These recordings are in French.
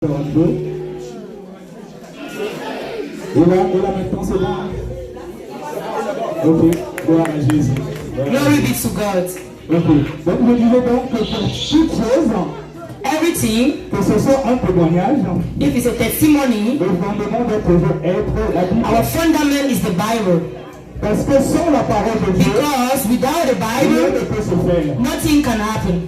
Et là maintenant c'est bon. Ok, gloire à Jésus. Glory be to God. Ok, donc je disais donc que pour toute chose, Everything, que ce soit un témoignage, if it's a testimony, le fondement doit toujours être la Bible. our fundament is the Bible. Parce que sans la parole de Dieu, Because without the rien ne Bible, peut se faire. nothing can happen.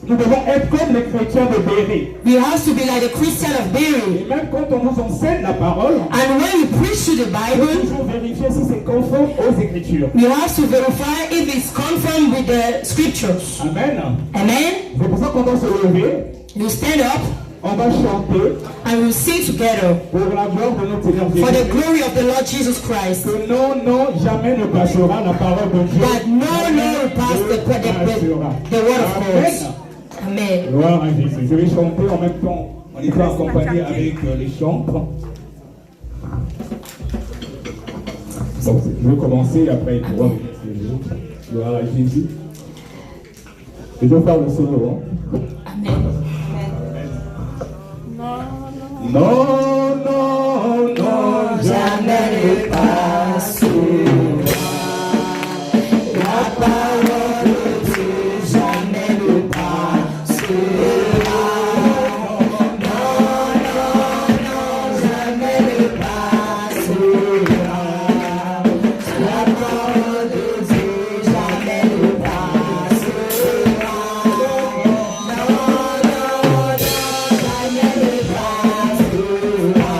Nous devons être comme les chrétiens de Béry. We have to be like the Christian of Et Beirut. même quand on nous enseigne la parole, And when we preach to the il faut Bible, toujours vérifier si c'est conforme aux Écritures. we have to verify if it's confirmed with the scriptures. Amen. Amen. C'est pour ça qu'on doit se lever, You stand up on va chanter and we'll sing together pour la gloire de notre Seigneur for the Jésus. glory of the Lord Jesus Christ. Que non, jamais ne passera la parole de Dieu. That no will pass the word of God. Amen. Gloire à Jésus. Je vais chanter en même temps. On est accompagné avec les chantres. Donc, je vais commencer après pouvoir gloire à Jésus. Et je vais faire le solo. Amen. Non, non, non, jamais ne passera. La parole de Dieu jamais ne passera. Non, non, non, jamais ne passera. La parole de Dieu jamais ne passera. Non, non, non, jamais ne passera.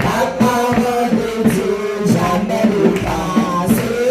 La parole de Dieu jamais ne passera.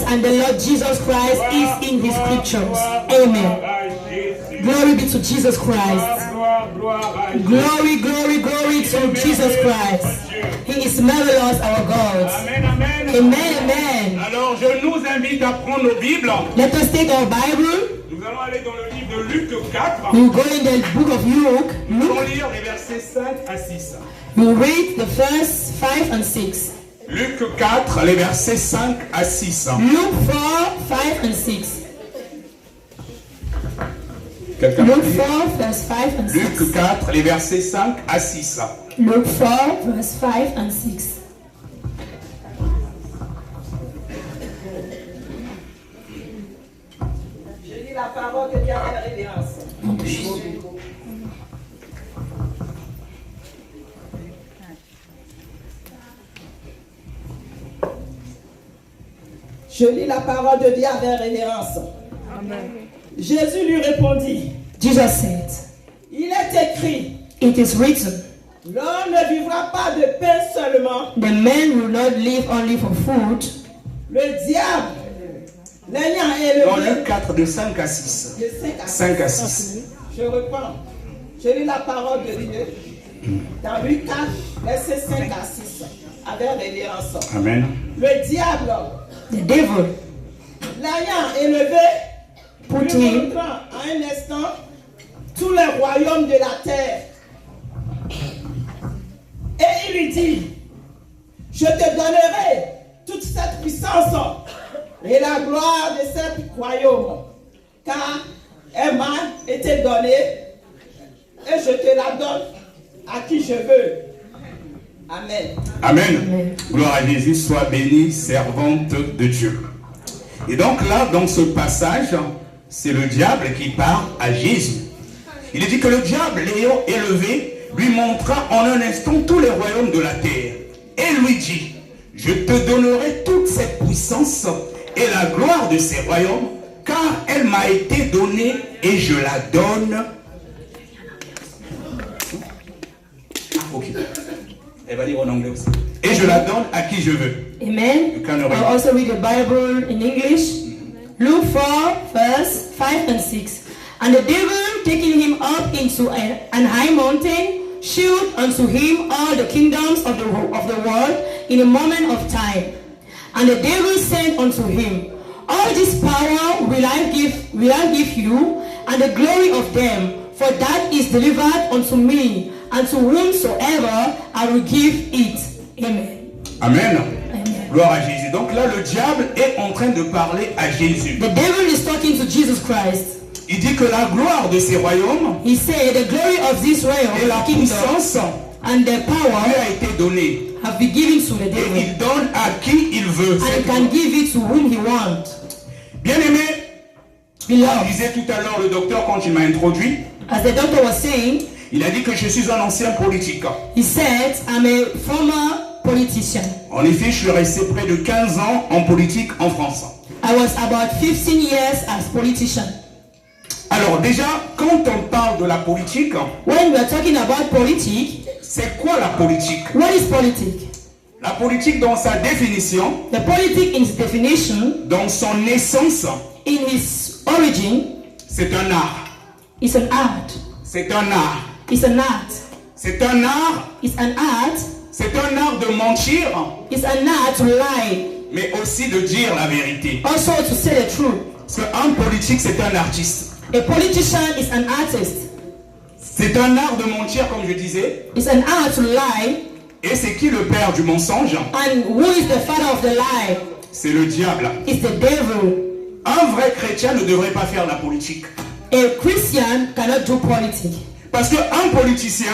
And the Lord Jesus Christ is in his scriptures. Amen. Glory be to Jesus Christ. Glory, glory, glory to Jesus Christ. He He is marvelous, our God. Amen, amen. Amen, amen. Alors, je nous invite à prendre nos Bibles. Let us take our Bible. Nous allons aller dans le livre de Luc 4. We will go in the book of Luke. Nous allons lire les versets 5 à 6. We will read the verse 5 and 6. Luc 4, les versets 5 à 6. Luke 4, 5 and 6. Quelqu'un Luke peut lire? 4, verse 5 and 6. Luc 4, les versets 5 à 6. Luke 4, verse 5 and 6. Je lis la parole de Dieu avec révérence. Je lis la parole de Dieu avec révérence. Amen. Jésus lui répondit, Jesus said, il est écrit, it is written, l'homme ne vivra pas de pain seulement. the man will not live only for food. Le diable, l'ayant Dans élevé, Luc 4, de 5 à 6. de 5 à 6. Je reprends. Je lis la parole de Dieu dans Luc 4, verset 5 à 6, avec révérence. Amen. Le diable, The devil l'ayant élevé, put lui him montrant à un instant tous les royaumes de la terre. Et il lui dit, je te donnerai toute cette puissance et la gloire de ces royaumes, car elle m'a été donnée et je te la donne à qui je veux. Amen. Amen. Gloire à Jésus, sois bénie, servante de Dieu. Et donc là, dans ce passage, c'est le diable qui parle à Jésus. Il est dit que le diable, l'ayant élevé, lui montra en un instant tous les royaumes de la terre. Et lui dit, je te donnerai toute cette puissance et la gloire de ces royaumes, car elle m'a été donnée et je la donne. Ok. Elle va dire en anglais aussi. Et je la donne à qui je veux. Amen. You can read. I'll also read the Bible in English. Luke 4, verse 5 and 6. And the devil, taking him up into an high mountain, shewed unto him all the kingdoms of the world in a moment of time. And the devil said unto him, all this power will I give you, and the glory of them, for that is delivered unto me, and to whomsoever I will give it. Amen. Amen. Amen. Gloire à Jésus. Donc là, le diable est en train de parler à Jésus. The devil is talking to Jesus Christ. Il dit que la gloire de ces royaumes He said the glory of this realm, et la kingdom, puissance and the lui power a été donnée. have been given to the Et devil. il donne à qui il veut. And he can give it to whom he wants. Bien aimé, je Beloved, disais tout à l'heure le docteur quand il m'a introduit, as the doctor was saying, il a dit que je suis un ancien politique. he said, I'm a former politician. En effet, je suis resté près de 15 ans en politique en France. I was about 15 years as politician. Alors déjà, quand on parle de la politique, When we are talking about politics, c'est quoi la politique? what is politics? La politique dans sa définition, The politic in its definition, dans son essence, in its origin, c'est un art. is an art. C'est un art. It's an art. C'est un art. It's an art. C'est un art de mentir, It's an art to lie. mais aussi de dire la vérité. Also to say the truth. Parce qu'un politique, c'est un artiste. A politician is an artist. C'est un art de mentir, comme je disais. It's an art to lie. Et c'est qui le père du mensonge? And who is the father of the lie? C'est le diable. It's the devil. Un vrai chrétien ne devrait pas faire la politique. A Christian cannot do politics. Parce qu'un politicien,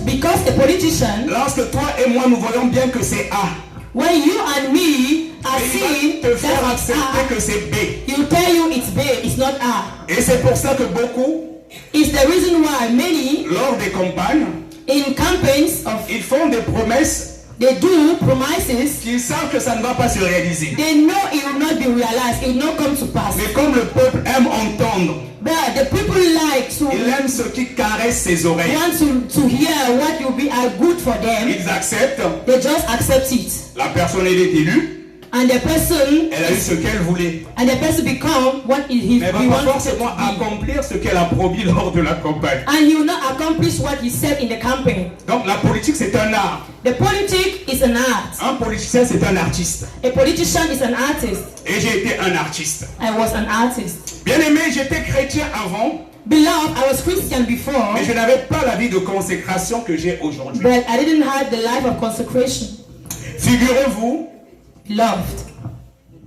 Because a politician, lorsque toi et moi nous voyons bien que c'est A, when you and me are mais il seeing va te faire that it's accepter A, que c'est B. he'll tell you it's B, it's not A. Et c'est pour ça que beaucoup, It's the reason why many lors des campagnes, in campaigns ils font des promesses they do promises. qu'ils savent que ça ne va pas se réaliser. They know it will not be realized, it will not come to pass. Mais comme le peuple aime entendre, But the people like il aime ce qui caresse ses oreilles, want to hear what will be good for them. ils acceptent, They just accept it. la personne elle est élue, And the person, Elle a eu ce qu'elle voulait. and the person become what he Mais elle ne va pas wanted to forcément be. accomplir ce qu'elle a promis lors de la campagne. And he will not accomplish what he said in the campaign. Donc la politique, c'est un art. The politic is an art. Un politicien, c'est un artiste. A politician is an artist. Et j'ai été un artiste. I was an artist. Bien aimé, j'étais chrétien avant, Beloved, I was Christian before, mais je n'avais pas la vie de consécration que j'ai aujourd'hui. but I didn't have the life of consecration. Figurez-vous, Beloved,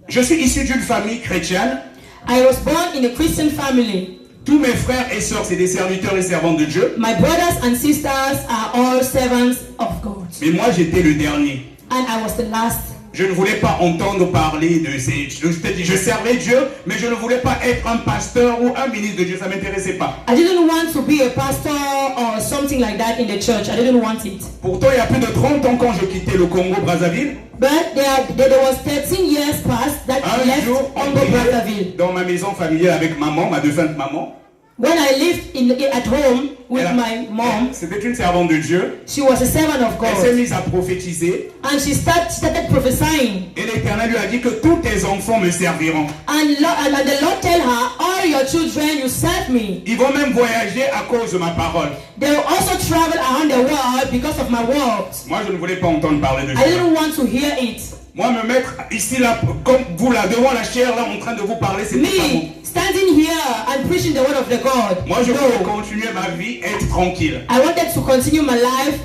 je suis issu d'une famille chrétienne. I was born in a Christian family. Tous mes frères et sœurs, c'est des serviteurs et servantes de Dieu. My brothers and sisters are all servants of God. Mais moi, j'étais le dernier. And I was the last. Je ne voulais pas entendre parler de ces... Je servais Dieu, mais je ne voulais pas être un pasteur ou un ministre de Dieu. Ça ne m'intéressait pas. I didn't want to be a pastor or something like that in the church. I didn't want it. Pourtant, il y a plus de 30 ans quand je quittais le Congo-Brazzaville, But there was 13 years past that I un left jour, on Congo Brazzaville. priait dans ma maison familiale avec maman, ma défunte maman. When I lived at home with my mom, C'était une servante de Dieu. she was a servant of Elle s'est God. mise à prophétiser. And she started prophesying. Et l'Éternel lui a dit que tous tes enfants me serviront. And the Lord tell her, all your children, you serve me. Ils vont même voyager à cause de ma parole. They will also travel around the world because of my words. Moi, je ne voulais pas entendre parler de I Dieu. didn't want to hear it. Moi, me mettre ici, là, comme vous, là, devant la chair, là, en train de vous parler, c'est pas bon. Me standing here and preaching the word of the God. Moi, je voulais No. continuer ma vie, être tranquille. I wanted to continue my life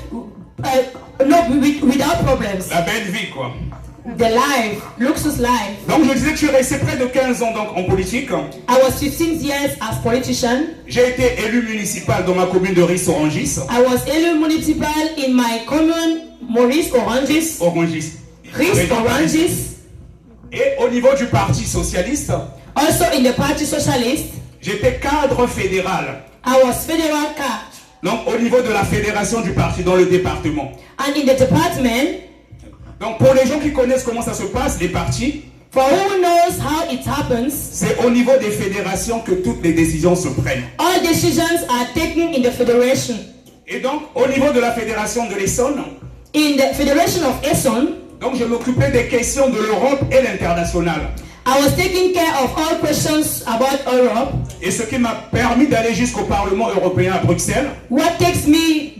without problems. La belle vie, quoi. The life, luxurious life. Donc, je disais que je suis resté près de 15 ans donc, en politique. I was 15 years as politician. J'ai été élu municipal dans ma commune de Ris-Orangis. I was élu municipal in my commune, Maurice Orangis. Orangis. Ris Orangis. Et au niveau du Parti Socialiste, Also in the Party Socialist. j'étais cadre fédéral. I was federal card. Donc, au niveau de la fédération du parti dans le département. And in the department, Donc, pour les gens qui connaissent comment ça se passe, les partis, for who knows how it happens, c'est au niveau des fédérations que toutes les décisions se prennent. all decisions are taken in the federation. Et donc, au niveau de la fédération de l'Essonne, In the Federation of Essonne, donc je m'occupais des questions de l'Europe et l'international. I was taking care of all questions about Europe. Et ce qui m'a permis d'aller jusqu'au Parlement européen à Bruxelles, What takes me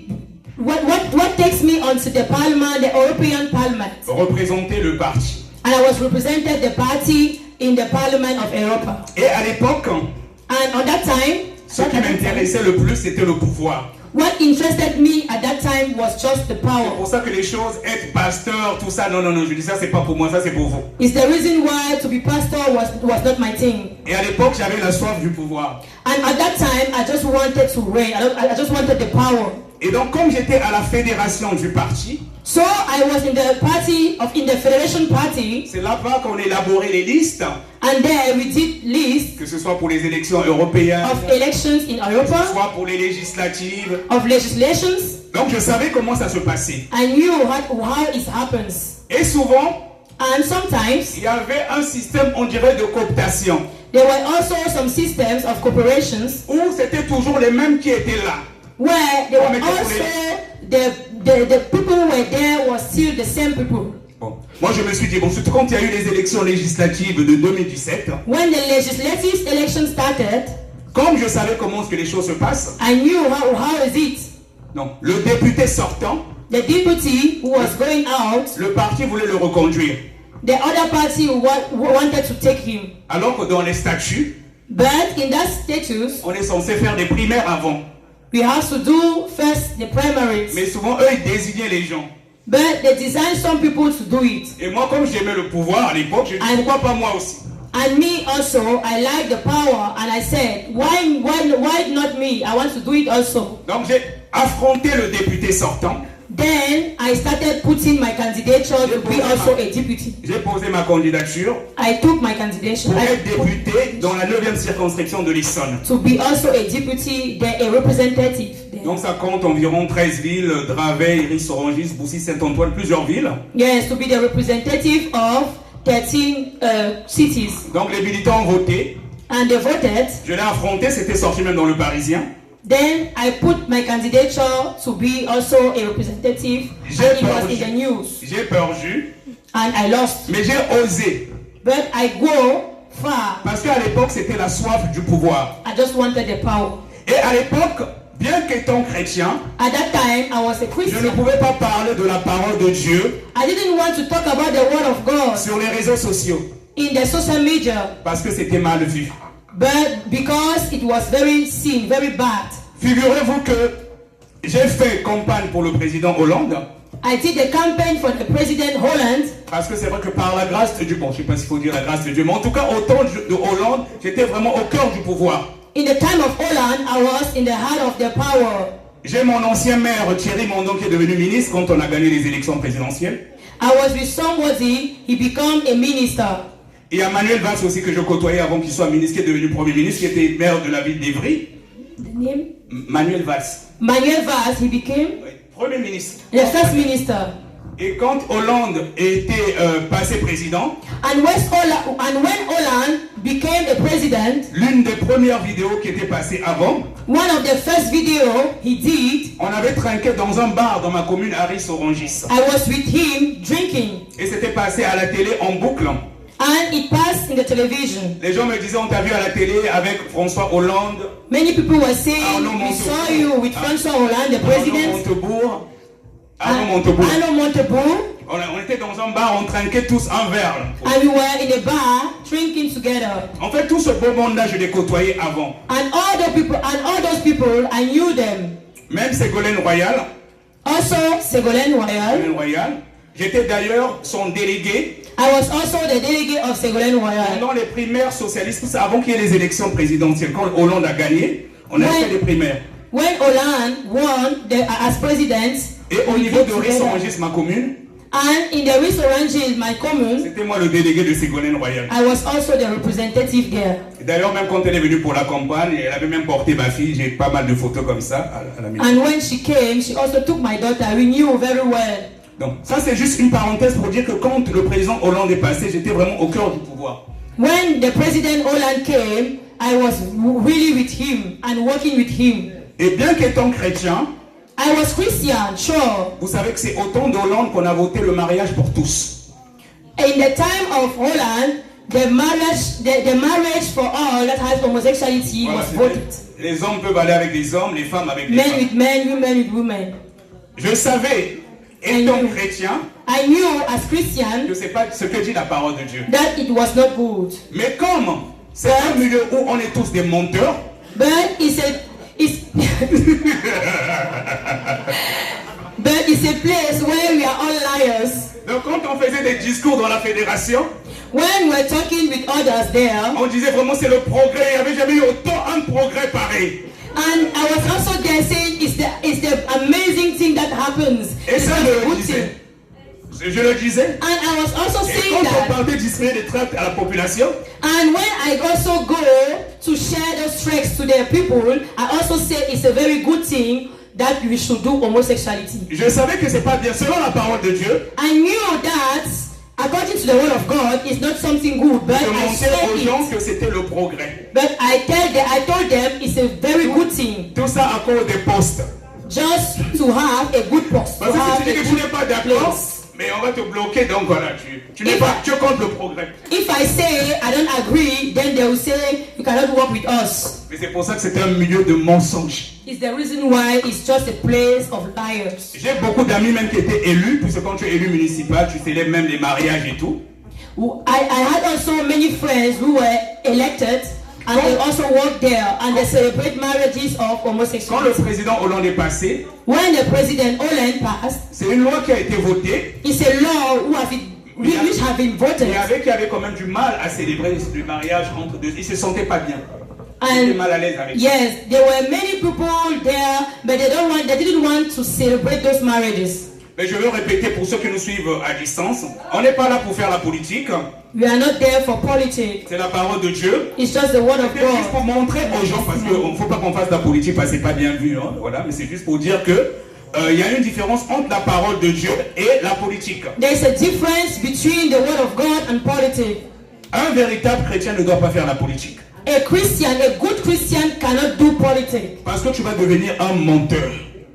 onto the Parliament, the European Parliament, représenter le parti. and I was represented the party in the Parliament of Europe. Et à l'époque, And on that time, ce qui m'intéressait le plus, c'était le pouvoir. what interested me at that time was just the C'est power. pour ça que les choses, être pasteur, tout ça, non, je dis ça, c'est pas pour moi, ça c'est pour vous. It's the reason why to be pastor was not my thing. Et à l'époque, j'avais la soif du pouvoir. And at that time, I just wanted to reign. I just wanted the power. Et donc, comme j'étais à la fédération du parti, So I was in the Federation Party, c'est là-bas qu'on élaborait les listes, and there we did list que ce soit pour les élections européennes, of elections in Europe, soit pour les législatives. of legislations. Donc, je savais comment ça se passait. I knew how it happens. Et souvent, And sometimes il y avait un système, on dirait, de cooptation, there were also some systems of corporations où c'était toujours les mêmes qui étaient là. where there were also the people who were there were still the same people. Bon. Moi, je me suis dit, bon, surtout quand il y a eu les élections législatives de 2017, When the legislative election started, comme je savais comment est-ce que les choses se passent, I knew how is it. donc, le député sortant, The deputy who was going out, le parti voulait le reconduire. the other party wanted to take him. Alors que dans les statuts, But in that status, on est censé faire des primaires avant. we have to do first the primaries. Mais souvent, eux, ils désignaient les gens. But they designed some people to do it. Et moi, comme j'aimais le pouvoir à l'époque, j'ai dit, pourquoi pas moi aussi? And me also, I like the power, and I said, why not me? I want to do it also. Donc, j'ai affronté le député sortant. Then I started putting my candidature to be also a deputy. J'ai posé ma candidature I took my candidature pour être député dans la 9e circonscription de l'Essonne. to be also a deputy, then a representative. There. Donc ça compte environ 13 villes, Draveil, Ris-Orangis, Boussy, Saint-Antoine, plusieurs villes. Yes, to be the representative of 13 cities. Donc les militants ont voté. And they voted. Je l'ai affronté, c'était sorti même dans le Parisien. Then I put my candidature to be also a representative, and it was in the news. J'ai perdu. and I lost. Mais j'ai osé. But I go far. Parce qu'à l'époque, c'était la soif du pouvoir. I just wanted the power. Et à l'époque, bien qu'étant chrétien, At that time, I was a je ne Christian. pouvais pas parler de la parole de Dieu I didn't want to talk about the word of God sur les réseaux sociaux. in the social media, Parce que c'était mal vu. but because it was very seen, very bad. Figurez-vous que j'ai fait campagne pour le président Hollande. I did the campaign for the President Holland, Parce que c'est vrai que par la grâce de Dieu, bon, je ne sais pas s'il faut dire la grâce de Dieu, mais en tout cas, au temps de Hollande, j'étais vraiment au cœur du pouvoir. in the time of Holland, I was in the heart of the power. J'ai mon ancien maire, Thierry Mondon, qui est devenu ministre quand on a gagné les élections présidentielles. I was with somebody, he became a minister. Et il y a Manuel Valls aussi que je côtoyais avant qu'il soit ministre, qui est devenu Premier ministre, qui était maire de la ville d'Evry. The name? Manuel Valls. Manuel Valls, he became Oui, Premier ministre. the first minister. Et quand Hollande était passé président, And when Holland became the president, l'une des premières vidéos qui était passée avant, one of the first video he did, on avait trinqué dans un bar dans ma commune, Harris-Orangis. I was with him drinking. Et c'était passé à la télé en boucle. And it passed in the television. Les gens me disaient, on t'a vu à la télé avec François Hollande, Many people were saying, Arnaud we Montebourg. saw you with François Hollande, the Arnaud president. Montebourg. Arnaud Montebourg. Arnaud Montebourg. On était dans un bar, on trinquait tous un verre. And we were in a bar drinking together. En fait, tout ce beau monde-là, je l'ai côtoyé avant. And all those people, I knew them. Même Ségolène Royal, Also, Ségolène Royal. J'étais d'ailleurs son délégué I was also the delegate of Ségolène Royal. pendant les primaires socialistes, avant qu'il y ait les élections présidentielles. Quand Hollande a gagné, on a Ouais. fait les primaires. When Hollande won as president, Et au we niveau did de together. Rissorangis, ma commune, And in the Ris-Orangis, my commune, c'était moi le délégué de Ségolène Royal. I was also the representative there. Et d'ailleurs, même quand elle est venue pour la campagne, elle avait même porté ma fille. J'ai pas mal de photos comme ça à la maison. And when she came, she also took my daughter. We knew very well. Donc ça, c'est juste une parenthèse pour dire que quand le président Hollande est passé, j'étais vraiment au cœur du pouvoir. When the President Holland came, I was really with him and working with him. Et bien qu'étant chrétien, I was Christian, sure. vous savez que c'est au temps d'Hollande qu'on a voté le mariage pour tous. In the time of Holland, the marriage for all that has homosexuality Voilà, was c'était- voted. les hommes peuvent aller avec des hommes, les femmes avec des Men femmes. with men, women with women. Je savais, étant chrétien, I knew as Christian que c'est pas ce que dit la parole de Dieu. that it was not good. Mais comme c'est un milieu où on est tous des menteurs, But it's but it's a place where we are all liars. donc quand on faisait des discours dans la fédération, When we're talking with others there, on disait vraiment c'est le progrès. Il n'y avait jamais eu autant un progrès pareil. and I was also there saying it's the amazing thing that happens. Et It's ça, the je le good disais. thing. Je le disais. And I was also Et saying quand on that. parlait de distribuer des tracts à la population, And when I also go to share those tracts to the people, I also say it's a very good thing that we should do homosexuality. je savais que c'est pas bien. Selon la parole de Dieu, I knew that according to the word of God, it's not something good, but je I montrais said aux gens it. que c'était le progrès. But I told them it's a very good thing Tout ça à cause des postes. just to have a good post, to Parce que have si tu dis a que tu n'es pas good d'accord, place. mais on va te bloquer, donc voilà, tu n'es pas, tu es contre le progrès. If I say I don't agree, then they will say you cannot work with us. Mais c'est pour ça que c'est un milieu de mensonges. It's the reason why it's just a place of liars. J'ai beaucoup d'amis même qui étaient élus, puisque quand tu es élu municipal, tu célèbres même les mariages et tout. I had also many friends who were elected and they also work there and they celebrate marriages of Quand le homosexuals. président Hollande est passé, When the President Holland passed, c'est une loi qui a été votée. it's a law which have been voted. Il y avait qui avait quand même du mal à célébrer le mariage entre deux. Ils se sentaient pas bien. Ils étaient And mal à l'aise avec ça. yes, there were many people there, but they didn't want to celebrate those marriages. Mais je veux répéter pour ceux qui nous suivent à distance, on n'est pas là pour faire la politique, We are not there for politics. c'est la parole de Dieu. It's just the word of C'est juste pour God. montrer aux gens, parce qu'il ne faut pas qu'on fasse de la politique parce que c'est pas bien vu, hein, voilà, mais c'est juste pour dire que il y a une différence entre la parole de Dieu et la politique. There's a difference between the word of God and politics. Un véritable chrétien ne doit pas faire la politique. A good Christian cannot do politics. Parce que tu vas devenir un menteur.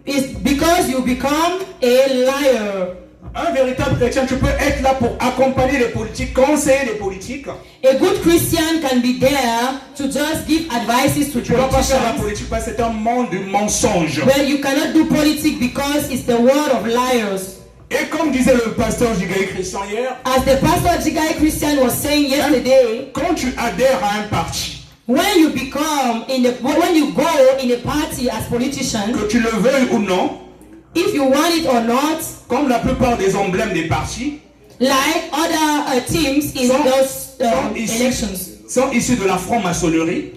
It's because you become a liar. Un véritable chrétien, tu peux être là pour accompagner les politiques, conseiller les politiques. A good Christian can be there to just give advices to Tu ne vas pas faire la politicians. politique parce que c'est un monde de mensonges. But you cannot do politics because it's the word of liars. Et comme disait le pasteur Jigaï Christian hier, As the pastor Jigai Christian was saying yesterday, quand tu adhères à un parti, when you go in a party as politician, que tu le veuilles ou non, if you want it or not, comme la plupart des emblèmes des partis, like other teams in those elections, sont issus de la franc-maçonnerie,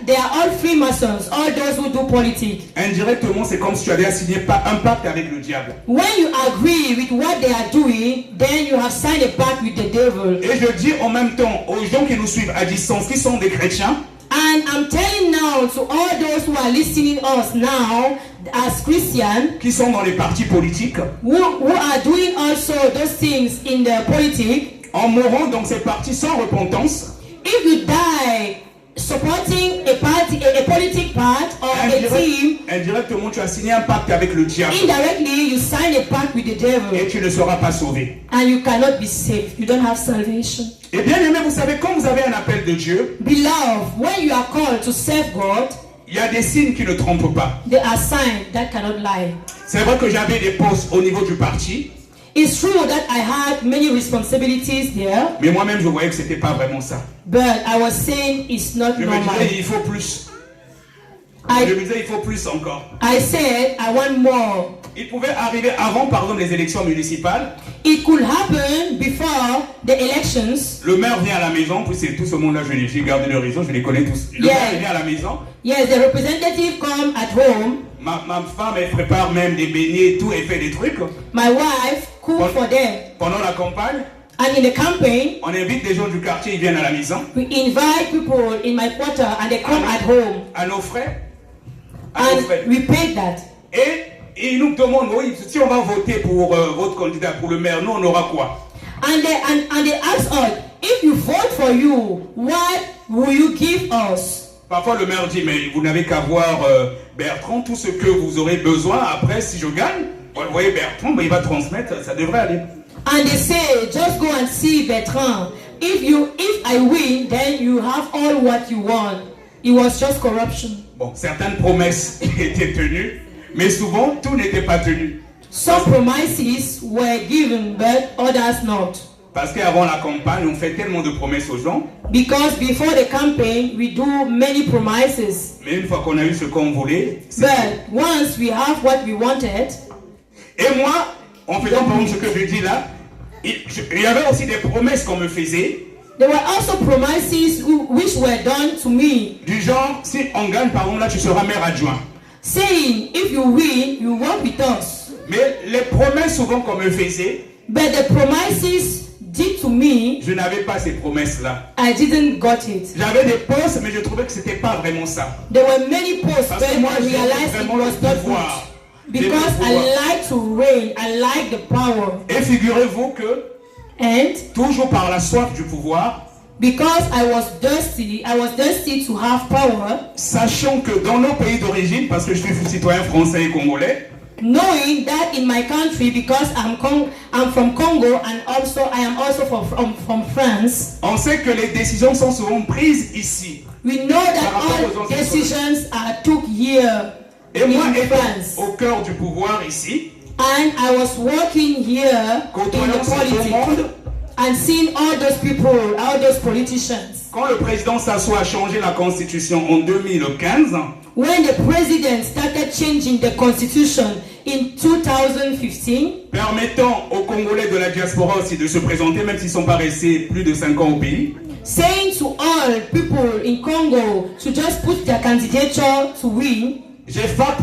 they are all Freemasons, all those who do politics. indirectement, c'est comme si tu avais signé un pacte avec le diable. When you agree with what they are doing, then you have signed a pact with the devil. Et je dis en même temps aux gens qui nous suivent à distance, qui sont des chrétiens, And I'm telling now to all those who are listening us now as Christians, qui sont dans les partis politiques, who are doing also those things in the politics, en mourant dans ces partis sans repentance, if you die supporting a party, a politic part or a team, indirectement tu as signé un pacte avec le diable indirectly you sign a pact with the et devil tu ne seras pas sauvé. and you cannot be saved. You don't have salvation. Et bien aimé, vous savez, quand vous avez un appel de Dieu, Beloved, when you are called to serve God, il y a des signes qui ne trompent pas. there are signs that cannot lie. C'est vrai que j'avais des postes au niveau du parti, It's true that I had many responsibilities there, mais moi-même je voyais que c'était pas vraiment ça. but I was saying it's not Je me normal. disais, il faut plus. Je me disais, il faut plus encore. I said I want more. Il pouvait arriver avant, par exemple, les élections municipales. It could happen before the elections. Le maire vient à la maison, puis c'est tout ce monde-là, j'ai gardé le réseau, je les connais tous. Le Yeah. maire vient à la maison. Yes, the representative come at home. Ma femme, elle prépare même des beignets et tout, elle fait des trucs. My wife cook for them. Pendant la campagne, And in the campaign, on invite des gens du quartier, ils viennent à la maison. we invite people in my quarter and they come at home. À nos frais. À nos And frais. we pay that. Et ils nous demandent, oui, si on va voter pour votre candidat, pour le maire, nous on aura quoi? And they ask us, if you vote for you, what will you give us? Parfois le maire dit, mais vous n'avez qu'à voir Bertrand, tout ce que vous aurez besoin après si je gagne. Vous voyez Bertrand, mais il va transmettre, ça devrait aller. And they say, just go and see Bertrand. If I win, then you have all what you want. It was just corruption. Bon, certaines promesses étaient tenues, mais souvent tout n'était pas tenu. Some promises were given, but others not. Parce qu'avant la campagne, on fait tellement de promesses aux gens, Because before the campaign, we do many promises. mais une fois qu'on a eu ce qu'on voulait, But once we have what we wanted, et moi, en faisant par exemple ce que je dis là, il y avait aussi des promesses qu'on me faisait, there were also promises which were done to me, du genre, si on gagne par exemple là, tu seras maire adjoint. saying, if you win, you work with us. Mais les promesses souvent qu'on me faisait, But the promises did to me, je n'avais pas ces promesses-là. I didn't got it. J'avais des postes, mais je trouvais que c'était pas vraiment ça. There were many posts, Parce que but moi, I j'aime realized it vraiment le was not pouvoir. good. Because J'aime le pouvoir. I like to reign, I like the power. Et figurez-vous que, And toujours par la soif du pouvoir, because I was thirsty to have power, sachant que dans nos pays d'origine, parce que je suis citoyen français et congolais, knowing that in my country, because I'm from Congo and also I am also from France, on sait que les décisions sont souvent prises ici. we know that Par rapport aux all anciens decisions are took here Et moi, in étant France. au cœur du pouvoir ici, And I was working here in côtoyant the ce beau politics monde, and seeing all those people, all those politicians. quand le président s'assoit à changer la constitution en 2015, When the president started changing the constitution in 2015, permettant aux Congolais de la diaspora aussi de se présenter, même s'ils ne sont pas restés plus de 5 ans au pays, saying to all people in Congo to just put their candidature to win, j'ai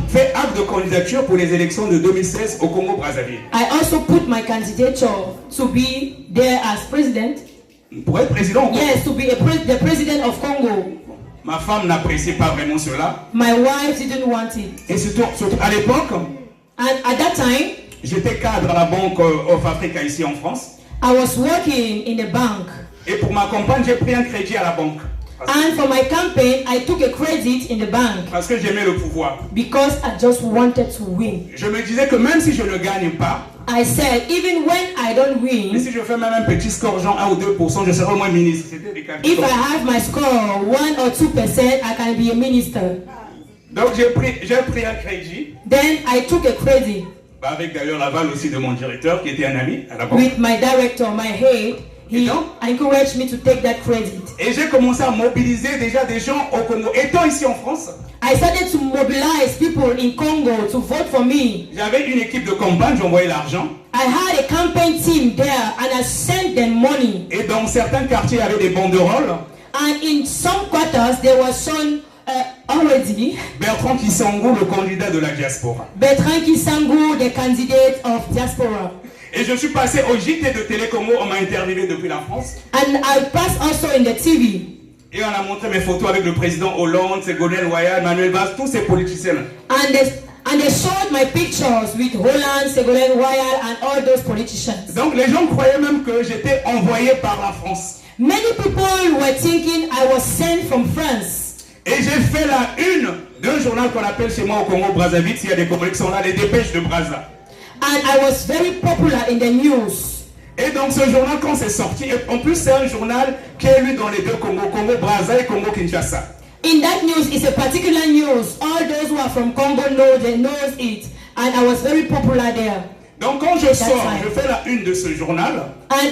fait acte de candidature pour les élections de 2016 au Congo-Brazzaville. I also put my candidature to be there as president. Pour être président au Congo. Yes, to be the president of Congo. Ma femme n'appréciait pas vraiment cela. My wife didn't want it. Et surtout à l'époque, And at that time, j'étais cadre à la banque of Africa ici en France. I was working in a bank. Et pour ma campagne, j'ai pris un crédit à la banque. And for my campaign, I took a credit in the bank Parce que j'aimais le pouvoir. because I just wanted to win. Je me disais que même si je ne gagne pas, I said, even when I don't mais win, si je fais même un petit score, genre 1 ou 2%, je serai au moins ministre. C'était des calculs. if I have my score 1 or 2%, I can be a minister. Donc j'ai pris un crédit, Then I took a credit avec d'ailleurs l'aval aussi de mon directeur qui était un ami à la banque. with my director, my head. He encouraged me to take that credit. Et j'ai commencé à mobiliser déjà des gens au Congo. Étant ici en France, I started to mobilize people in Congo to vote for me. j'avais une équipe de campagne, j'envoyais l'argent. I had a campaign team there and I sent them money. Et dans certains quartiers, il y avait des banderoles. And in some quarters, there was some already Bertrand Kisangou, le candidat de la diaspora. Bertrand Kisangu, the candidate of diaspora. Et je suis passé au JT de Télé Congo, on m'a interviewé depuis la France. And I passed also in the TV. Et on a montré mes photos avec le président Hollande, Ségolène Royal, Manuel Valls, tous ces politiciens. And they showed my pictures with Holland, Ségolène Royal, and all those politicians. Donc les gens croyaient même que j'étais envoyé par la France. Many people were thinking I was sent from France. Et j'ai fait la une d'un journal qu'on appelle chez moi au Congo Brazzaville, s'il y a des Congolais qui sont là, les dépêches de Brazza. And I was very popular in the news. Et donc ce journal, quand c'est sorti, et en plus c'est un journal qui est lu dans les deux Congo, Congo Brazza et Congo Kinshasa. In that news, it's a particular news. All those who are from Congo knows it. And I was very popular there. Donc quand je sors, je fais la une de ce journal. And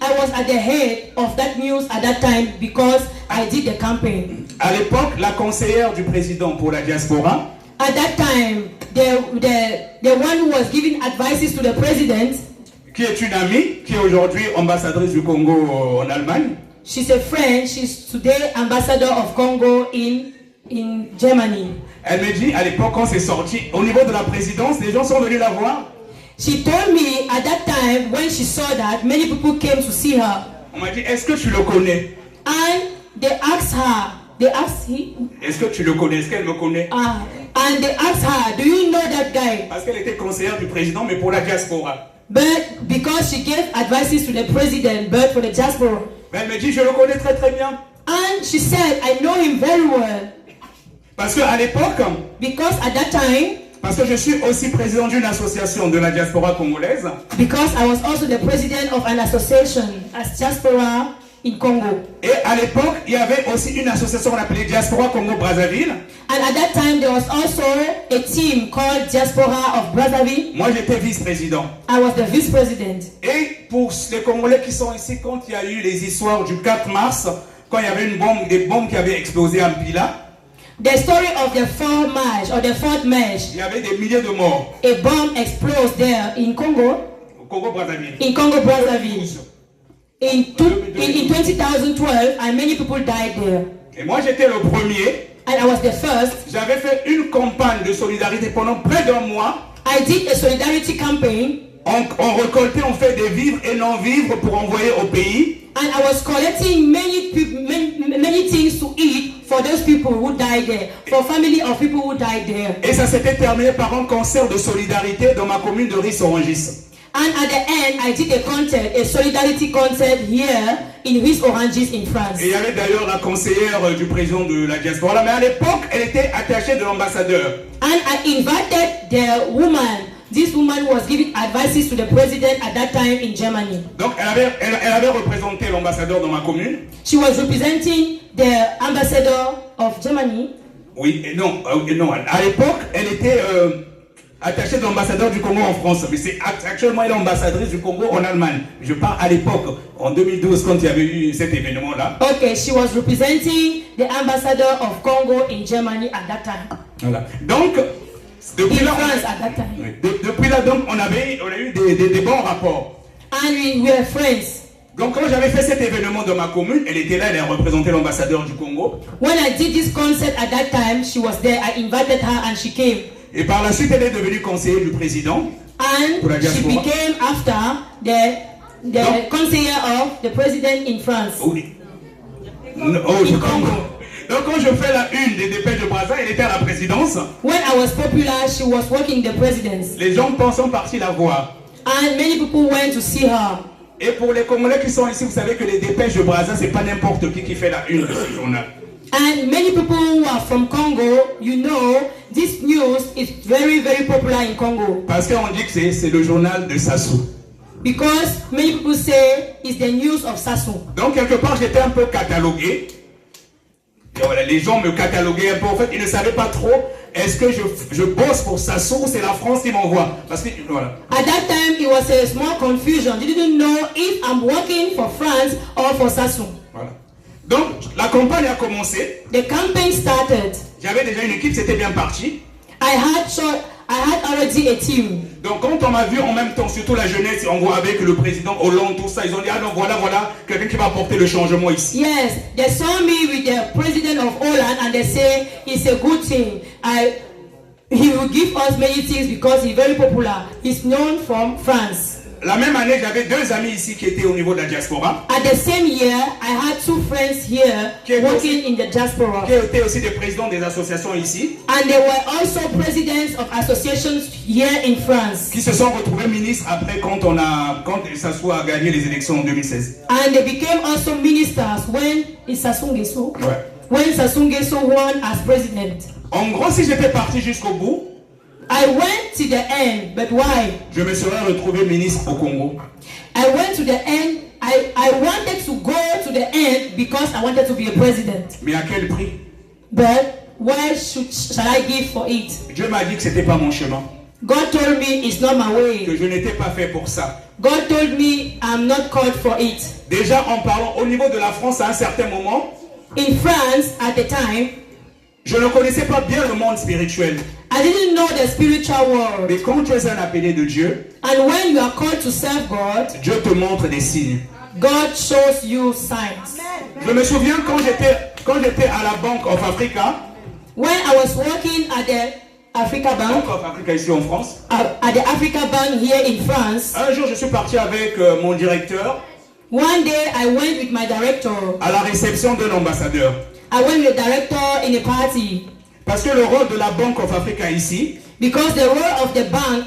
I was at the head of that news at that time because I did the campaign. À l'époque, la conseillère du président pour la diaspora, At that time, the one who was giving advices to the president, qui est une amie, qui est aujourd'hui ambassadrice du Congo en Allemagne, she's a friend, she's today ambassador of Congo in Germany. elle me dit à l'époque quand c'est sorti, au niveau de la présidence, les gens sont venus la voir. She told me at that time when she saw that, many people came to see her. On m'a dit, est-ce que tu le connais? And they asked him, Est-ce que tu le connais? Est-ce qu'elle me connaît? and they asked her, do you know that guy? Parce qu'elle était conseillère du président, mais pour la diaspora. But because she gave advices to the president, but for the diaspora. Mais elle me dit, je le connais très très bien. And she said, I know him very well. Parce qu'à l'époque, Because at that time, parce que je suis aussi président d'une association de la diaspora congolaise, because I was also the president of an association as diaspora in Congo. et à l'époque, il y avait aussi une association qu'on appelait Diaspora Congo Brazzaville. And at that time, there was also a team called Diaspora of Brazzaville. Moi, j'étais vice-président. I was the vice president. Et pour les Congolais qui sont ici, quand il y a eu les histoires du 4 mars, quand il y avait des bombes qui avaient explosé à Mpila, The story of the 4th March or the 4th March, il y avait des milliers de morts a bomb explodes there in Congo, au Congo Brazzaville. in Congo Brazzaville. In 2012, and many people died there. Et moi, j'étais le premier. And I was the first. J'avais fait une campagne de solidarité pendant près d'un mois. I did a solidarity campaign. On récoltait, on fait des vivres et non-vivres pour envoyer au pays. And I was collecting many things to eat for those people who died there, for family of people who died there. Et ça s'était terminé par un concert de solidarité dans ma commune de Ris-Orangis. And at the end, I did a concert, a solidarity concert here in Ris-Orangis in France. Et il y avait d'ailleurs la conseillère du président de la diaspora, mais à l'époque, elle était attachée de l'ambassadeur. And I invited the woman. This woman was giving advices to the president at that time in Germany. Donc elle avait représenté l'ambassadeur dans ma commune. She was representing the ambassador of Germany. Oui, et non. À l'époque, elle était attachée de l'ambassadeur du Congo en France. Mais actuellement, elle est ambassadrice du Congo en Allemagne. Je parle à l'époque, en 2012, quand il y avait eu cet événement-là. Okay, she was representing the ambassador of Congo in Germany at that time. Voilà. Donc, depuis là, donc, on a eu des bons rapports. And we were friends. Donc quand j'avais fait cet événement dans ma commune, elle était là, elle a représenté l'ambassadeur du Congo. When I did this concert at that time, she was there. I invited her and she came. Et par la suite, elle est devenue conseillère du président. And she became after the conseiller of the president in France. Oui. In Congo. Donc quand je fais la une des dépêches de Brazza, elle était à la présidence. When I was popular, she was working the presidency. Les gens sont partis la voir. And many people went to see her. Et pour les Congolais qui sont ici, vous savez que les dépêches de Brazza, c'est pas n'importe qui fait la une de ce journal. And many people who are from Congo, you know, this news is very, very popular in Congo. Parce qu'on dit que c'est le journal de Sassou. Because many people say it's the news of Sassou. Donc quelque part, j'étais un peu catalogué. Et voilà, les gens me cataloguaient un peu. En fait, ils ne savaient pas trop, est-ce que je bosse pour Sassou ou c'est la France qui m'envoie? Parce que, voilà. At that time, it was a small confusion. You didn't know if I'm working for France or for Sassou. Voilà. Donc, la campagne a commencé. The campaign started. J'avais déjà une équipe, c'était bien parti. I had already a team. Donc, quand on m'a vu en même temps, surtout la jeunesse, on voit avec le président Hollande, tout ça, ils ont dit, ah non, voilà, quelqu'un qui va apporter le changement ici. Yes, they saw me with the president of Holland and they say it's a good thing. He will give us many things because he's very popular. He's known from France. La même année, j'avais 2 amis ici qui étaient au niveau de la diaspora. At the same year, I had 2 friends here working in the diaspora. Qui étaient aussi des présidents des associations ici. And they were also presidents of associations here in France. Qui se sont retrouvés ministres après quand Sassou a gagné les élections en 2016. And they became also ministers when Sassou Nguesso. Ouais. When Sassou Nguesso won as president. En gros, si j'étais parti jusqu'au bout, I went to the end, but why? Je me serais retrouvé ministre au Congo. I went to the end. I wanted to go to the end because I wanted to be a president. Mais à quel prix? But why shall I give for it? Dieu m'a dit que c'était pas mon chemin. God told me it's not my way. Que je n'étais pas fait pour ça. God told me I'm not called for it. Déjà en parlant au niveau de la France à un certain moment. In France at the time. Je ne connaissais pas bien le monde spirituel. I didn't know the spiritual world. Mais quand tu es un appelé de Dieu, and when you are called to serve God, Dieu te montre des signes. God shows you signs. Je me souviens quand j'étais à la Bank of Africa. When I was working at the Africa Bank. Bank of Africa ici en France. At the Africa Bank here in France. Un jour, je suis parti avec mon directeur. One day, I went with my director. À la réception d'un ambassadeur. I went with the director in a party. Parce que le rôle de la Bank of Africa ici, because the role of the Bank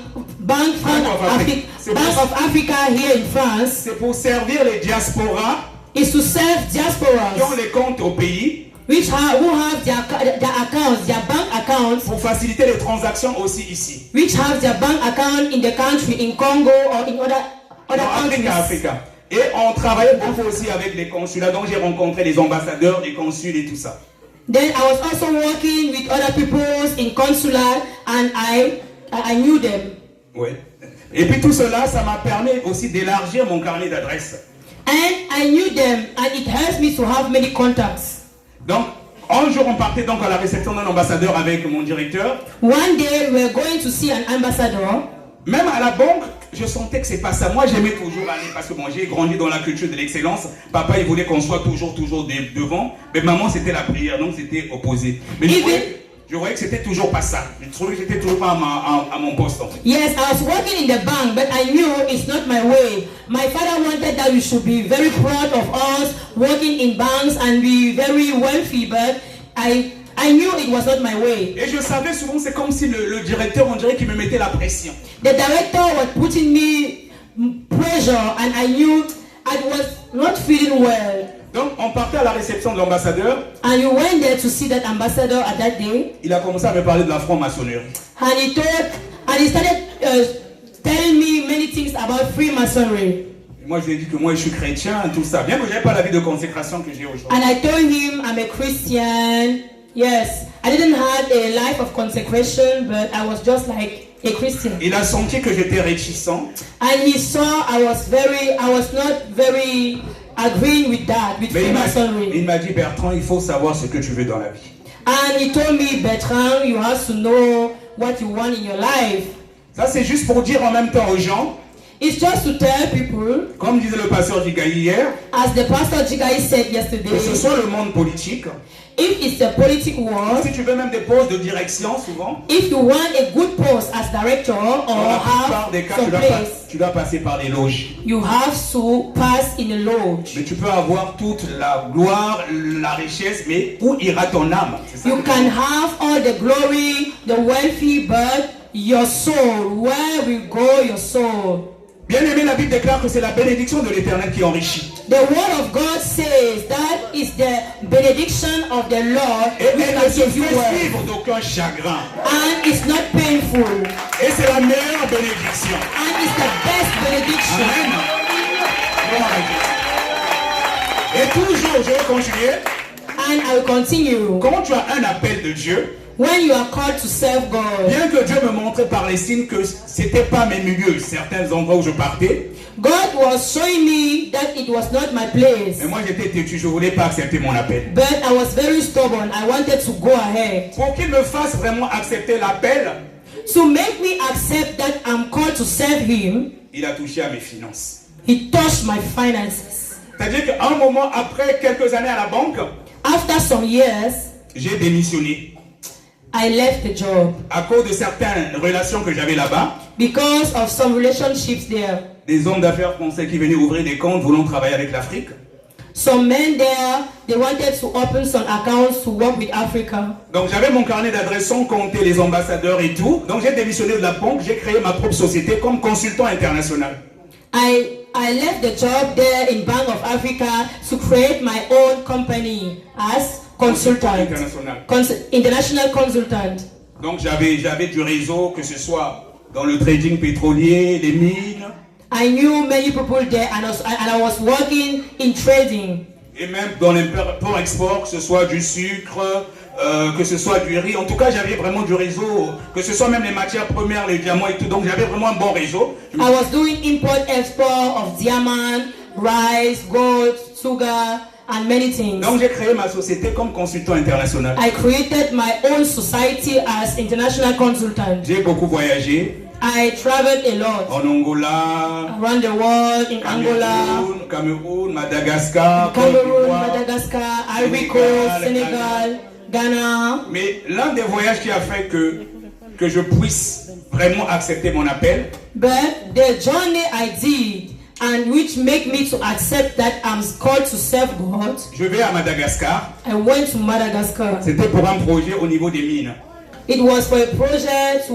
of Africa here in France, c'est pour servir les diasporas, is to serve diasporas qui ont les comptes au pays, who have their accounts, their bank accounts, pour faciliter les transactions aussi ici. Which have their bank account in the country, in Congo or in other countries. Africa. Et on travaillait beaucoup aussi avec les consulats, donc j'ai rencontré les ambassadeurs, les consuls et tout ça. Then I was also working with other people in consular and I knew them. Oui. Et puis tout cela, ça m'a permis aussi d'élargir mon carnet d'adresses. And I knew them and it helped me to have many contacts. Donc, un jour on partait donc à la réception d'un ambassadeur avec mon directeur. One day we were going to see an ambassador. Même à la banque, je sentais que c'est pas ça. Moi, j'aimais toujours aller parce que bon, j'ai grandi dans la culture de l'excellence. Papa, il voulait qu'on soit toujours devant. Mais maman, c'était la prière, donc c'était opposé. Mais je voyais que c'était toujours pas ça. Je trouvais que j'étais toujours pas à mon poste. En fait. Yes, I was working in the bank, but I knew it's not my way. My father wanted that we should be very proud of us working in banks and be very wealthy, but I knew it was not my way. Et je savais souvent, c'est comme si le directeur, on dirait qu'il me mettait la pression. The director was putting me pressure and I knew I was not feeling well. Donc, on partait à la réception de l'ambassadeur. And you went there to see that ambassador at that day. Il a commencé à me parler de la franc-maçonnerie. And he started telling me many things about Freemasonry. Moi, je lui ai dit que moi, je suis chrétien, tout ça. Bien que je n'avais pas la vie de consécration que j'ai aujourd'hui. And I told him I'm a Christian. Yes, I didn't have a life of consecration, but I was just like a Christian. Il a senti que j'étais réticent. And he saw I was not very agreeing with that, with Freemasonry. Il m'a dit, Bertrand, il faut savoir ce que tu veux dans la vie. And he told me, Bertrand, you have to know what you want in your life. Ça, c'est juste pour dire en même temps aux gens. It's just to tell people, comme disait le pasteur Jigaï hier, as the pastor Jigaï said yesterday, que ce soit le monde politique, if it's the political world, si tu veux même des postes de direction souvent, if you want a good post as director or have des cas, some place, tu dois passer par des loges. You have to pass in a lodge. Mais tu peux avoir toute la gloire, la richesse, mais où ira ton âme? You can have all the glory, the wealthy, but your soul, where will go your soul? Bien aimé, la Bible déclare que c'est la bénédiction de l'Éternel qui enrichit. The word of God says that is the benediction of the Lord Et which elle can ne se give you fait wealth. suivre d'aucun chagrin. And it's not painful. Et c'est la meilleure bénédiction. And it's the best benediction. Amen. Gloire à Dieu. Et toujours, je vais continuer. And I will continue. Quand tu as un appel de Dieu, When you are called to serve God, bien que Dieu me montrait par les signes que c'était pas mes milieux, certains endroits où je partais, God was showing me that it was not my place. mais moi j'étais têtu, je voulais pas accepter mon appel. But I was very stubborn. I wanted to go ahead. Pour qu'il me fasse vraiment accepter l'appel, To make me accept that I'm called to serve Him, il a touché à mes finances. He touched my finances. C'est-à-dire qu'à un moment, après quelques années à la banque, After some years, j'ai démissionné I left the job à cause de certaines relations que j'avais là-bas. because of some relationships there. Des hommes d'affaires français qui venaient ouvrir des comptes voulant travailler avec l'Afrique. Some men there, they wanted to open some accounts to work with Africa. Donc j'avais mon carnet d'adresse sans compter les ambassadeurs et tout. Donc j'ai démissionné de la banque, j'ai créé ma propre société comme consultant international. I left the job there in Bank of Africa to create my own company as consultant, International. international consultant. Donc j'avais du réseau, que ce soit dans le trading pétrolier, les mines, I knew many people there, and I was working in trading. et même dans l'import-export, que ce soit du sucre, que ce soit du riz. En tout cas, j'avais vraiment du réseau, que ce soit même les matières premières, les diamants et tout. Donc j'avais vraiment un bon réseau. I was doing import-export of diamond, rice, gold, sugar, and many things. Donc j'ai créé ma société comme consultant international. I created my own society as international consultant. J'ai beaucoup voyagé I traveled a lot en Angola, around the world, in Angola, Cameroun, Madagascar, Côte Cameroon, d'Ivoire. Madagascar, Ivory Coast, Senegal, Ghana. Mais l'un des voyages qui a fait que je puisse vraiment accepter mon appel, But the journey I did and which make me to accept that I'm called to serve God, je vais à Madagascar. I went to Madagascar. C'était pour un projet au niveau des mines. It was for a project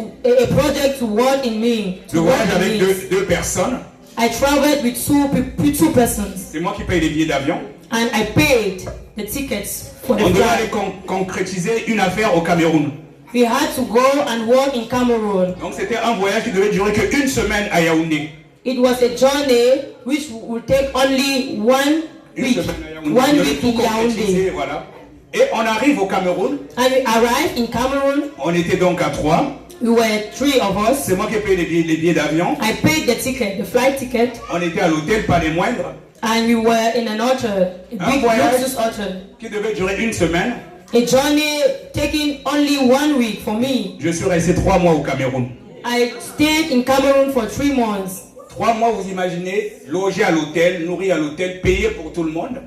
to work in me. Je To work voyage in avec it. deux personnes. I traveled with two persons, C'est moi qui paye les billets d'avion. and I paid the tickets for the On devait aller flight. concrétiser une affaire au Cameroun. We had to go and work in Cameroon. Donc c'était un voyage qui devait durer qu'une semaine à Yaoundé. It was a journey which would take only 1 Une week, semaine à Yaoundé. 1 On devait week tout in Yaoundé. concrétiser, voilà. Et on arrive au Cameroun. And we arrived in Cameroon. On était donc à 3. We were 3 of us. C'est moi qui ai payé les billets d'avion. I paid the ticket, the flight ticket, On était à l'hôtel, pas les moindres, and we were in an hotel, a big voyage. luxuous hotel. qui devait durer une semaine. A journey taking only 1 week for me. Je suis resté 3 mois au Cameroun. I stayed in Cameroon for 3 months. 3 mois, vous imaginez, logé à l'hôtel, nourri à l'hôtel, payé pour tout le monde.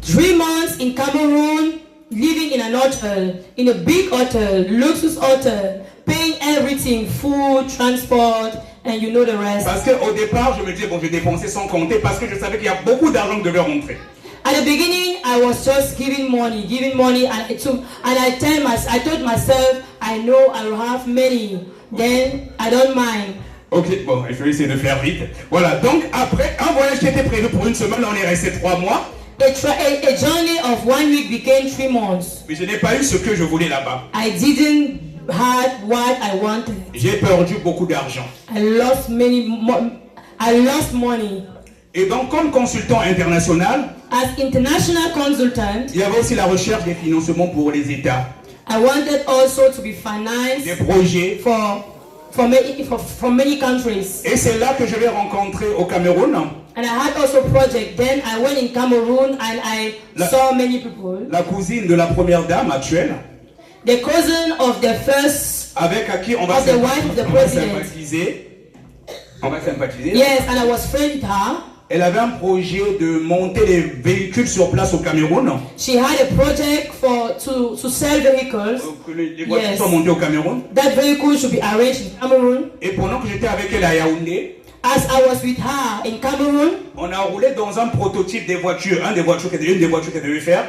3 months in Cameroon, living in an hotel, in a big hotel, luxuous hotel, paying everything, food, transport, and you know the rest. Parce qu'au départ, je me disais, bon, je dépensais sans compter parce que je savais qu'il y a beaucoup d'argent qui devait rentrer. At the beginning, I was just giving money, I told myself, I know I will have many, then I don't mind. Ok, bon, je vais essayer de faire vite. Voilà, donc après, un voyage qui était prévu pour une semaine, on est resté 3 mois. A journey of 1 week became 3 months. Mais je n'ai pas eu ce que je voulais là-bas. I didn't have what I wanted. J'ai perdu beaucoup d'argent. I lost money. Et donc, comme consultant international, As international consultant, il y avait aussi la recherche des financements pour les États, I wanted also to be financed des projets. for many countries. Et c'est là que je l'ai rencontré au Cameroun. And I had also project. Then I went in Cameroon and I saw many people. La cousine de la première dame actuelle, The cousin of the first. avec à qui on va Of the wife of the president. sympathiser. On va sympathiser. Yes, and I was friend with her. Elle avait un projet de monter les véhicules sur place au Cameroun. She had a project to sell vehicles. Que les voitures Yes. soient montées au Cameroun. That vehicle should be arranged in Cameroon. Et pendant que j'étais avec elle à Yaoundé, As I was with her in Cameroon, on a roulé dans un prototype des voitures, une des voitures qu'elle devait faire,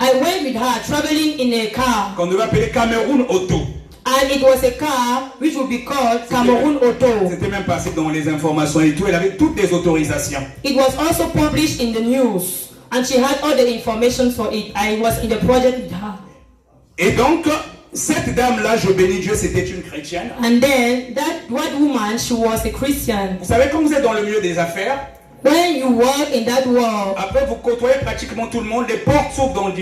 I went with her traveling in a car, qu'on devait appeler Cameroun Auto. And it was a car which would be called Cameroon Auto. C'était même passé dans les informations et tout. Elle avait toutes les autorisations. It was also published in the news. And she had all the information for it. I was in the project with her. Et donc, cette dame-là, je bénis Dieu, c'était une chrétienne. And then that woman, she was a Christian. Vous savez, quand vous êtes dans le milieu des affaires, When you work in that world, après vous côtoyez pratiquement tout le monde, les portes s'ouvrent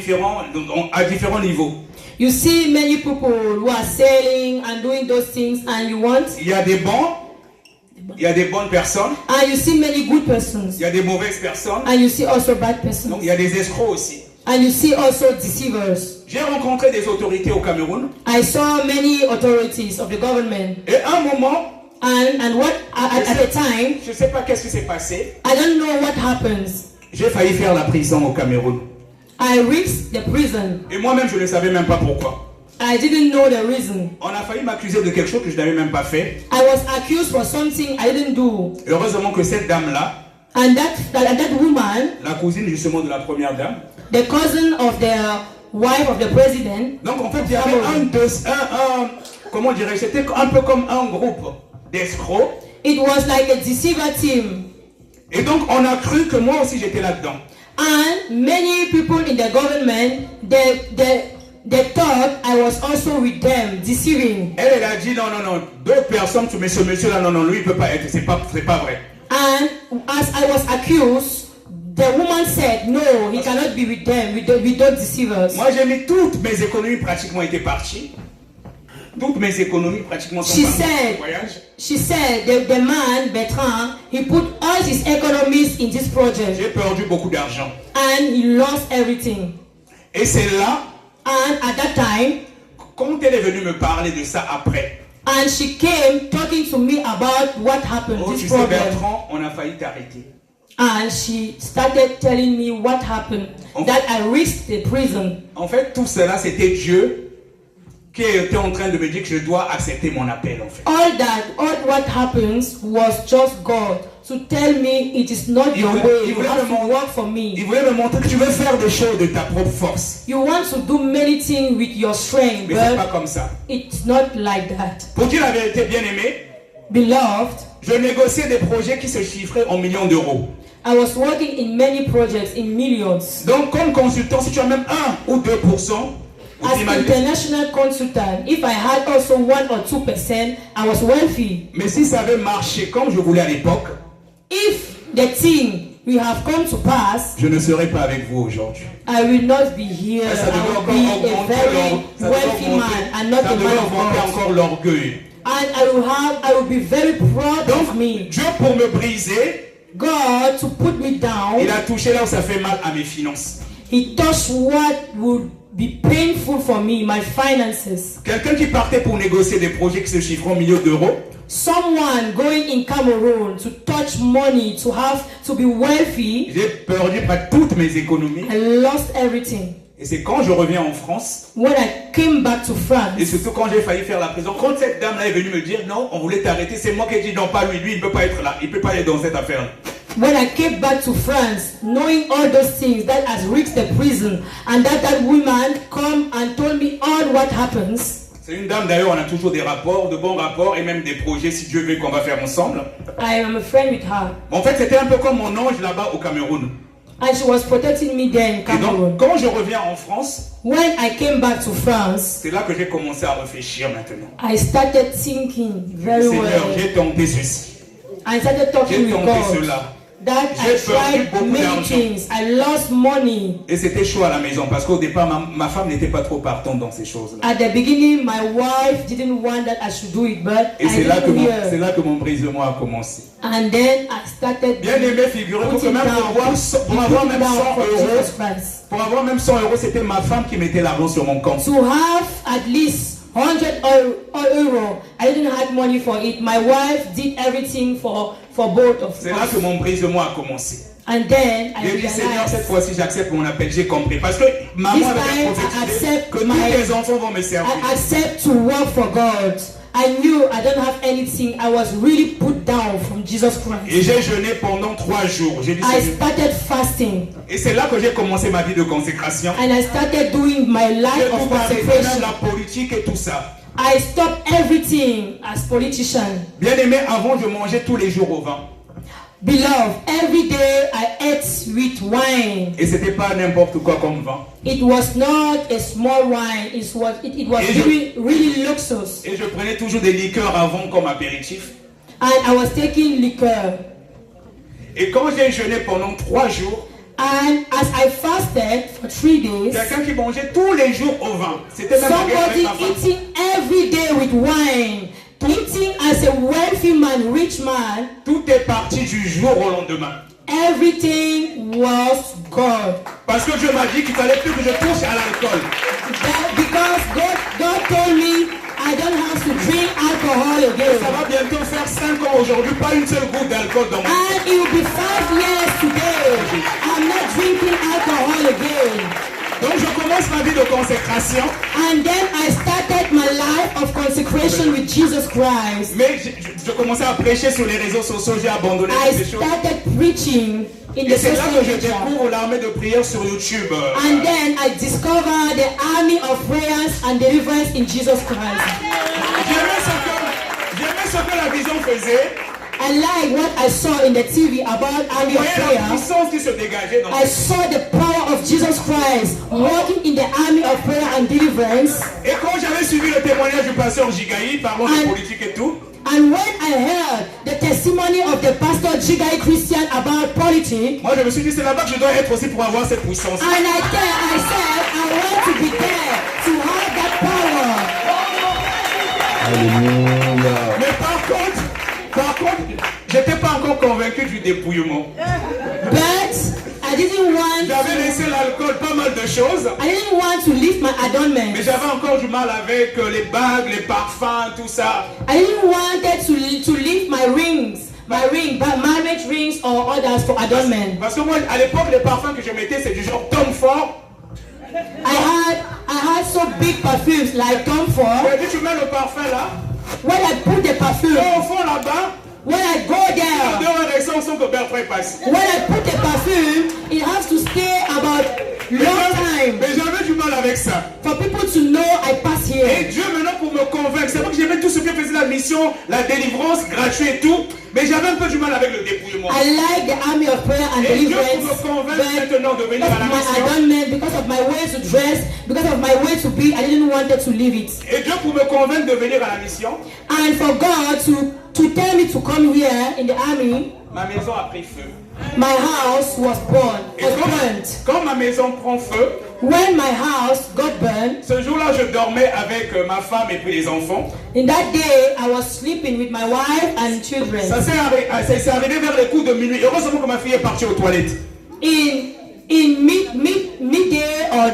à différents niveaux. you see many people who are selling and doing those things, and you want, Il y a des bons, il y a des bonnes personnes, and you see many good persons, il y a des mauvaises personnes, and you see also bad donc persons, il y a des escrocs aussi. and you see also deceivers. J'ai rencontré des autorités au Cameroun I saw many authorities of the government, et à un moment, and what at the time, je ne sais pas qu'est-ce qui s'est passé, I don't know what happens. j'ai failli faire la prison au Cameroun. I reached the prison. Et moi-même, je ne savais même pas pourquoi. I didn't know the reason. On a failli m'accuser de quelque chose que je n'avais même pas fait. I was accused for something I didn't do. Et heureusement que cette dame-là, And that woman, la cousine justement de la première dame, the cousin of the wife of the president, donc en fait il y avait comment dirais-je, c'était un peu comme un groupe d'escrocs. it was like a deceiver team. Et donc on a cru que moi aussi j'étais là-dedans. And many people in the government, they thought I was also with them, deceiving. Elle a dit non, d'autres personnes, mais ce monsieur-là, non, lui il peut pas être, c'est pas vrai. And as I was accused, the woman said, no, he cannot be with them, with those deceivers. Moi j'ai mis toutes mes économies pratiquement étaient parties. Toutes mes économies pratiquement sont She parties said, au voyage. She said the man, Bertrand, he put all his economies in this project J'ai perdu beaucoup d'argent. and he lost everything. Et c'est là, And at that time, quand elle est venue me parler de ça après, and she came talking to me about what happened, oh this tu sais problem. Bertrand, on a failli t'arrêter. And she started telling me what happened, that I reached the prison. En fait, tout cela, c'était Dieu qui était en train de me dire que je dois accepter mon appel, en fait. All what happens was just God to tell me it is not your way. You have to work for Il me. voulait me montrer que tu veux faire des choses de ta propre force. You want to do many things with your strength, Mais c'est pas but comme ça. it's not like that. Pour dire la vérité, bien aimé, Beloved, je négociais des projets qui se chiffraient en millions d'euros. I was working in many projects in millions. Donc, comme consultant, si tu as même 1 ou 2%, As international consultant, if I had also 1 or 2%, I was wealthy. mais si ça avait marché comme je voulais à l'époque, If the thing will have come to pass, je ne serais pas avec vous aujourd'hui. I will not be here. Ça I devait will encore be a very wealthy man and not ça a devait man of augmenter God. encore l'orgueil. And I will be very proud Donc, of me. Dieu pour me briser, God to put me down, il a touché là où ça fait mal à mes finances. He touched what would be painful for me, my finances. Quelqu'un qui partait pour négocier des projets qui se chiffrent en millions d'euros, Someone going in Cameroon to touch money, to be wealthy, j'ai perdu près toutes mes économies. I lost everything. Et c'est quand je reviens en France, When I came back to et France, surtout quand j'ai failli faire la prison, quand cette dame-là est venue me dire non, on voulait t'arrêter, c'est moi qui ai dit non, pas lui, il ne peut pas être là, il ne peut pas aller dans cette affaire-là. when I came back to France, knowing all those things that has reached the prison, and that woman come and told me all what happens. C'est une dame d'ailleurs, on a toujours des rapports, de bons rapports et même des projets si Dieu veut qu'on va faire ensemble. I am a friend with her, En fait, c'était un peu comme mon ange là-bas au Cameroun. and she was protecting me there in Et donc, Cameroon. quand je reviens en France, When I came back to France, c'est là que j'ai commencé à réfléchir maintenant. I started thinking very Seigneur, well. j'ai tenté ceci, I started talking j'ai with tenté God. cela. That J'ai I perdu tried beaucoup many d'argent. things. I lost money. Et c'était chaud à la maison parce qu'au départ, ma femme n'était pas trop partante dans ces choses-là. At the beginning, my wife didn't want that I should do it, but Et I c'est là, didn't c'est hear. là que mon brisement a commencé. And then I started Bien aimé, figurez-vous que putting même down, pour avoir même 100 for euros, Jesus Christ. pour avoir même 100 euros, c'était ma femme qui mettait l'argent sur mon compte. To have at least 100 euro, I didn't have money for it. My wife did everything for both of C'est là que us. mon brisement a commencé. And then I J'ai dit, Seigneur, cette realized fois-ci, j'accepte mon appel, j'ai compris. Parce que maman This avait time, I prophétisé accept que tous my- les enfants vont me servir. I accept to work for God. I knew I don't have anything. I was really put down from Jesus Christ. Et j'ai jeûné pendant 3 jours. J'ai dit, I Seigneur. started fasting Et c'est là que j'ai commencé ma vie de consécration. and I started doing my J'ai life of tout arrêté, même consecration. la politique et tout ça. I stopped everything as politician. Bien aimé, avant je mangeais tous les jours au vin. Beloved, every day I ate with wine. Et c'était pas n'importe quoi comme vin. It was not a small wine. It was really luxurious. Et je prenais toujours des liqueurs avant comme apéritif. And I was taking liquor. Et quand j'ai jeûné pendant 3 jours, And as I fasted for 3 days, quelqu'un qui mangeait tous les jours au vin. C'était même somebody avec ma femme. eating every day with wine, eating as a wealthy man, rich man, Tout est parti du jour au lendemain. everything was gone. Parce que Dieu m'a dit qu'il fallait plus que je touche à l'alcool. Because God told me I don't have to drink alcohol Ça again. va bientôt faire 5 ans aujourd'hui, pas une seule goutte d'alcool dans mon And it will be 5 years today. I'm not drinking alcohol again. Donc je commence ma vie de consécration, And then I started my life of consecration with Jesus Christ. mais je commençais à prêcher sur les réseaux sociaux, j'ai abandonné I toutes ces choses. started preaching in Et the c'est là social que je media. découvre l'armée de prière sur YouTube. And then I discovered the army of prayers and deliverance in Jesus Christ. J'aimais ce que la vision faisait. I like what I saw in the TV about army Je of voyais la prayer. puissance qui se dégageait dans I saw the power of Jesus Christ working in the army of prayer and deliverance. Et quand j'avais suivi le témoignage du pasteur Jigaï, parlant de politique et tout, And when I heard the testimony of the pastor Jigai Christian about politics, moi je me suis dit c'est là-bas que je dois être aussi pour avoir cette puissance. and I said, I want to be there to have that power. Alléluia. Mais par contre, j'étais pas encore convaincu du dépouillement. But I didn't want J'avais laissé l'alcool, pas mal de choses, I didn't want to leave my adornment. mais j'avais encore du mal avec les bagues, les parfums, tout ça. I didn't want to leave my rings, but marriage rings or others for adornment. Parce que moi, à l'époque, les parfums que je mettais, c'est du genre Tom Ford. I had so big perfumes like Tom Ford. J'ai dit, tu mets le parfum là, When I put the perfume, et au fond là-bas, when I go there, dehors avec ça, on sent que Bertrand passe. when I put the perfume, it has to stay about long time Mais j'avais du mal avec ça. for people to know I pass Et here. Dieu maintenant pour me convaincre, c'est vrai que j'aimais tout ce que faisait la mission, la délivrance, gratuit et tout, mais j'avais un peu du mal avec le dépouillement. I like the army of prayer and Et Dieu deliverance, pour me convaincre but maintenant de venir because à of la my mission. adornment, because of my way to dress, because of my way to be, I didn't want to leave it. Et Dieu pour me convaincre de venir à la mission, And for God to tell me to come here in the army, ma maison a pris feu. my house was Et burnt. quand ma maison prend feu, When my house got burned, ce jour-là je dormais avec ma femme et puis les enfants. in that day I was sleeping with my wife and children. Ça s'est arrivé vers les coups de minuit. Heureusement que ma fille est partie aux toilettes. In midday or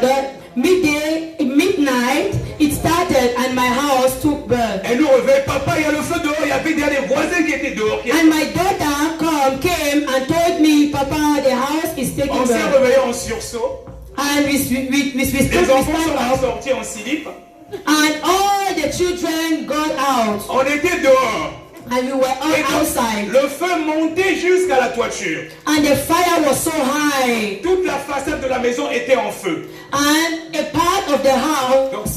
midnight, it started and my house took burn. Elle nous réveille, papa, il y a le feu dehors, il y avait des voisins qui étaient dehors. And my daughter came and told me, Papa, the house is taking On s'est burn. réveillé en sursaut. And we Les stand enfants sont up, sortis en slip. and all the children got out, On était dehors. and we were Et all donc, outside. le feu montait jusqu'à la toiture. And the fire was so high, Toute la façade de la maison était en feu. and a part of the house, Donc,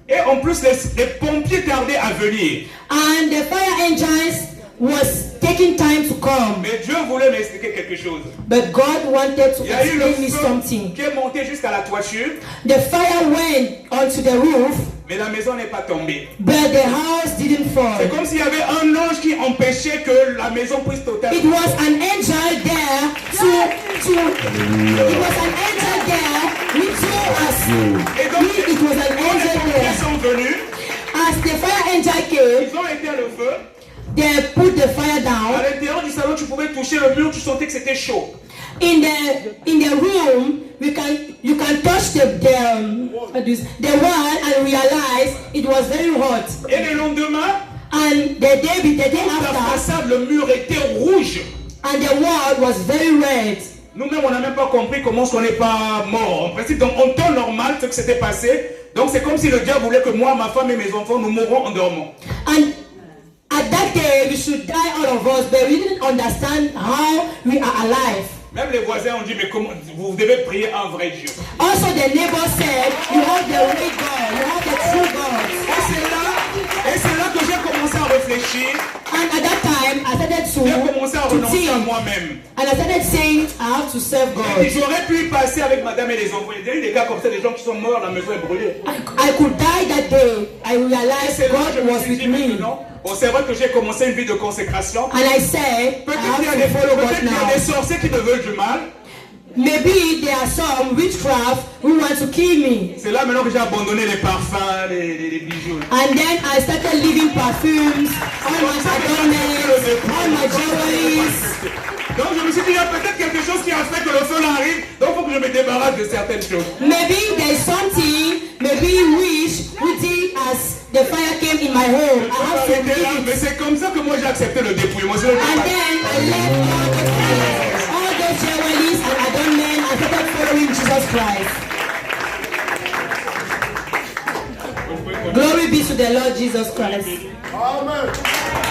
et en plus les pompiers tardaient à venir. and the fire engines was taking time to come. Mais Dieu voulait m'expliquer quelque chose. But God wanted to Il y a eu le explain me feu something. qui est monté jusqu'à la toiture, The fire went onto the roof, mais la maison n'est pas tombée. but the house didn't fall. C'est comme s'il y avait un ange qui empêchait que la maison puisse It totalement. was an angel there it was an angel there which told us. Et donc, It was an quand les angel pompiers there. sont venus, As the fire angel came, ils ont éteint le feu. they put the fire À down. l'intérieur du salon, tu pouvais toucher le mur, tu sentais que c'était chaud. In the room, you can touch the wall and realize it was very hot. Et le lendemain, And the day la after, façade, le mur était rouge. and the wall was very red. Nous-mêmes, on n'a même pas compris comment on n'est pas mort. En principe, donc, en temps normal, ce qui s'était passé. Donc, c'est comme si le diable voulait que moi, ma femme et mes enfants, nous mourons en dormant. And at that day, we should die, all of us, but we didn't understand how we are alive. Même les voisins ont dit, mais comment vous devez prier un vrai Dieu. Also, the neighbor said, you have the real God, you have the true God. Et c'est là que j'ai commencé à réfléchir. And at that time, I started J'ai commencé à to renoncer à think. moi-même. And I started saying, I have to serve Et God. j'aurais pu y passer avec madame et les enfants. Il y a eu des cas comme ça, des gens qui sont morts, la maison est brûlée. I could die that day. I realized C'est là que je God me was suis with dit me. maintenant. Bon, c'est vrai que j'ai commencé une vie de consécration. And I said, I Peut-être qu'il y a have des, to follow God peut-être qu'il y a now. des sorciers qui me veulent du mal. Maybe there are some witchcraft who want to kill me. C'est là maintenant que j'ai abandonné les parfums, les bijoux. And then I started leaving perfumes, all my adornments, all my jewelries. Donc je me suis dit, il y a peut-être quelque chose qui a fait que le feu arrive. Donc il faut que je me débarrasse de certaines choses. Maybe there's something, maybe wish who did as the fire came in my home. I have to Arrêtez là, leave mais it. c'est comme ça que moi j'ai accepté le dépouillement. C'est le And départ. then I left all those jewelries and adornments and started following Jesus Christ. Glory be to the Lord Jesus Christ. Amen.